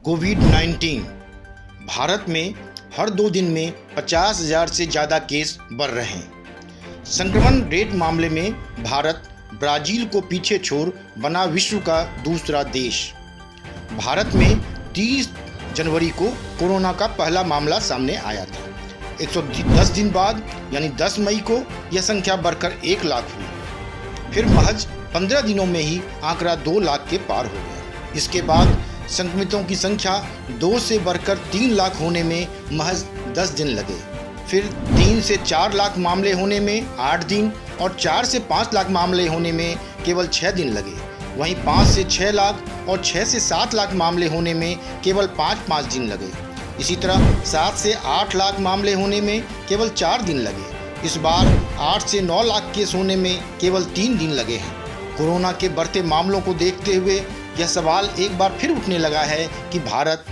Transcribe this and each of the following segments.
कोविड-19 भारत में हर 2 दिन में 50,000 से ज़्यादा केस बढ़ रहे हैं। संक्रमण रेट मामले में भारत ब्राज़ील को पीछे छोड़ बना विश्व का दूसरा देश। भारत में 30 जनवरी को कोरोना का पहला मामला सामने आया था। 110 दिन बाद यानी 10 मई को यह संख्या बढ़कर 1 लाख हुई। फिर महज 15 दिनों में ही आंकड़ा 2 लाख के पार हो गया। इसके बाद संक्रमितों की संख्या 2 से बढ़कर 3 लाख होने में महज 10 दिन लगे। फिर 3 से 4 लाख मामले होने में 8 दिन और 4 से 5 लाख मामले होने में केवल 6 दिन लगे। वहीं 5 से 6 लाख और 6 से 7 लाख मामले होने में केवल 5 दिन लगे। इसी तरह 7 से 8 लाख मामले होने में केवल 4 दिन लगे। इस बार 8 से 9 लाख केस होने में केवल 3 दिन लगे हैं। कोरोना के बढ़ते मामलों को देखते हुए यह सवाल एक बार फिर उठने लगा है कि भारत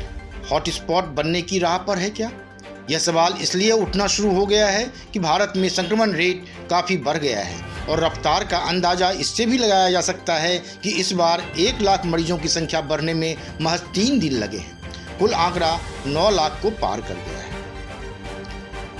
हॉटस्पॉट बनने की राह पर है क्या? यह सवाल इसलिए उठना शुरू हो गया है कि भारत में संक्रमण रेट काफ़ी बढ़ गया है और रफ्तार का अंदाज़ा इससे भी लगाया जा सकता है कि इस बार 1 लाख मरीजों की संख्या बढ़ने में महज 3 दिन लगे हैं। कुल आंकड़ा 9 लाख को पार कर गया है।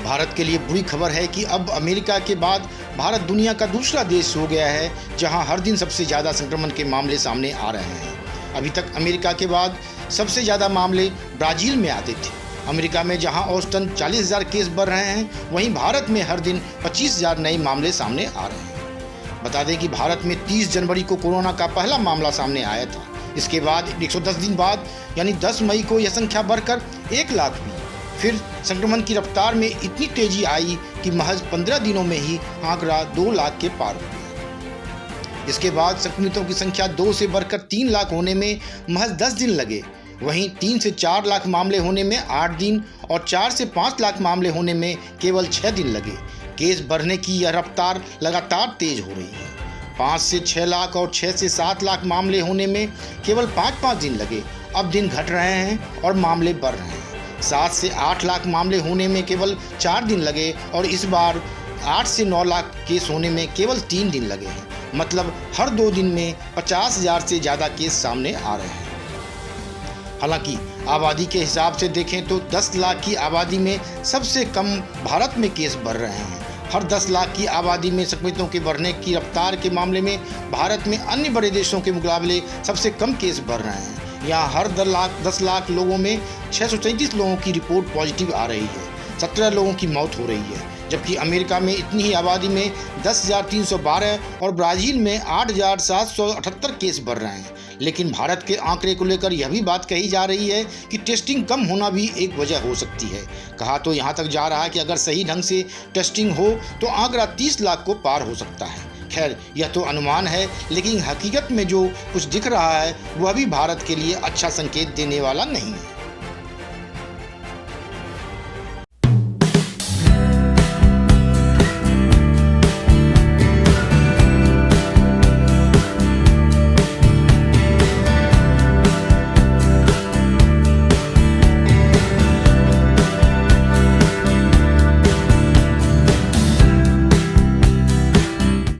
भारत के लिए बुरी खबर है कि अब अमेरिका के बाद भारत दुनिया का दूसरा देश हो गया है जहां हर दिन सबसे ज़्यादा संक्रमण के मामले सामने आ रहे हैं। अभी तक अमेरिका के बाद सबसे ज़्यादा मामले ब्राज़ील में आते थे। अमेरिका में जहां औसतन 40,000 केस बढ़ रहे हैं, वहीं भारत में हर दिन 25,000 नए मामले सामने आ रहे हैं। बता दें कि भारत में 30 जनवरी को कोरोना का पहला मामला सामने आया था। इसके बाद 110 दिन बाद यानी 10 मई को यह संख्या बढ़कर 1 लाख हुई। फिर संक्रमण की रफ्तार में इतनी तेजी आई कि महज 15 दिनों में ही आंकड़ा 2 लाख के पार हो गया। इसके बाद संक्रमितों की संख्या 2 से बढ़कर 3 लाख होने में महज 10 दिन लगे। वहीं 3 से 4 लाख मामले होने में 8 दिन और 4 से 5 लाख मामले होने में केवल 6 दिन लगे। केस बढ़ने की यह रफ्तार लगातार तेज हो रही है। 5 से 6 लाख और 6 से 7 लाख मामले होने में केवल 5 दिन लगे। अब दिन घट रहे हैं और मामले बढ़ रहे हैं। 7 से 8 लाख मामले होने में केवल 4 दिन लगे और इस बार 8 से 9 लाख केस होने में केवल 3 दिन लगे हैं। मतलब हर 2 दिन में 50,000 से ज़्यादा केस सामने आ रहे हैं। हालांकि आबादी के हिसाब से देखें तो 10 लाख की आबादी में सबसे कम भारत में केस बढ़ रहे हैं। हर 10 लाख की आबादी में संक्रमितों के बढ़ने की रफ्तार के मामले में भारत में अन्य बड़े देशों के मुकाबले सबसे कम केस बढ़ रहे हैं। यहाँ हर 10 लाख लोगों में 633 लोगों की रिपोर्ट पॉजिटिव आ रही है। 17 लोगों की मौत हो रही है, जबकि अमेरिका में इतनी ही आबादी में 10,312 और ब्राज़ील में 8,778 केस बढ़ रहे हैं। लेकिन भारत के आंकड़े को लेकर यह भी बात कही जा रही है कि टेस्टिंग कम होना भी एक वजह हो सकती है। कहा तो यहाँ तक जा रहा है कि अगर सही ढंग से टेस्टिंग हो तो आंकड़ा 30 लाख को पार हो सकता है। खैर, यह तो अनुमान है, लेकिन हकीकत में जो कुछ दिख रहा है वह भी भारत के लिए अच्छा संकेत देने वाला नहीं है।